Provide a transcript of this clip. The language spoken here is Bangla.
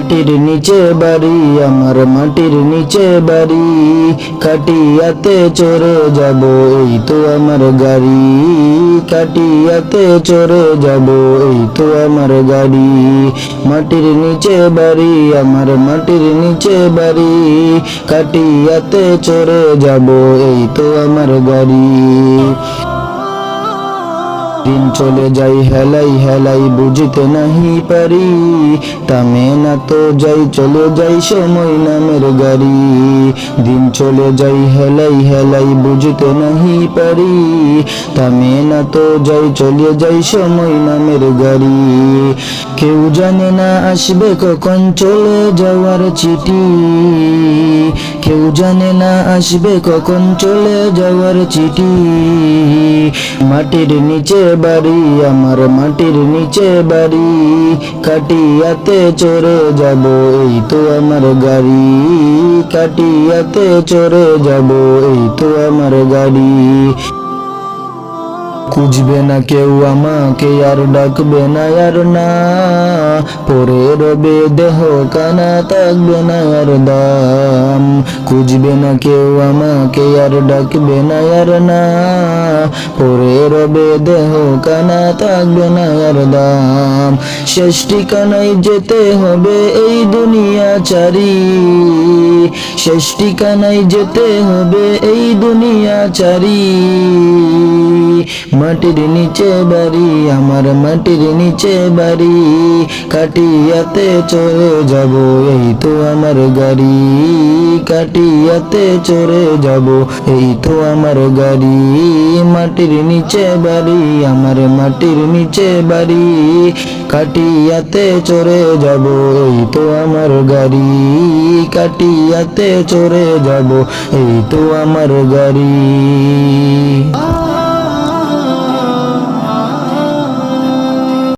মাটির নিচে বাড়ি আমার মাটির নিচে বাড়ি কাটিয়াতে চড়ে যাব এই তো আমার গাড়ি কাটিয়াতে চড়ে যাব এই তো আমার গাড়ি মাটির নিচে বাড়ি আমার মাটির নিচে বাড়ি কাটিয়াতে চড়ে যাব এই তো আমার গাড়ি দিন চলে যাই হেলাই হেলাই বুঝতে নাহি পারি থামে না তো যাই চলে যাই সময় নামের গাড়ি দিন চলে যাই হেলাই হেলাই বুঝতে নাহি পারি থামে না তো যাই চলে যাই সময় নামের গাড়ি কেউ জানে না আসবে কখন চলে যাওয়ার চিঠি কেউ জানে না আসবে কখন চলে যাওয়ার চিঠি মাটির নিচে বাড়ি আমার মাটির নিচে বাড়ি কাটিয়াতে চড়ে যাব এই তো আমার গাড়ি কাটিয়াতে চড়ে যাব এই তো আমার গাড়ি খুঁজবে না কেউ আমাকে আর ডাকবে না আর না পরে রবে দেহ কানা থাকবে না আর দাম খুঁজবে না কেউ আমাকে আর ডাকবে না আর না পরে রবে দেহ কানা থাকবে না আর দাম শেষ ঠিকানায় যেতে হবে এই দুনিয়া চারি শেষ ঠিকানায় যেতে হবে এই দুনিয়া চারি মাটির নিচে বাড়ি আমার মাটির নিচে বাড়ি কাটিয়াতে চড়ে যাব এই তো আমার গাড়ি কাটিয়াতে চড়ে যাব এই তো আমার গাড়ি মাটির নিচে বাড়ি আমার মাটির নিচে বাড়ি কাটিয়াতে চড়ে যাব এই তো আমার গাড়ি কাটিয়াতে চড়ে যাব এই তো আমার গাড়ি।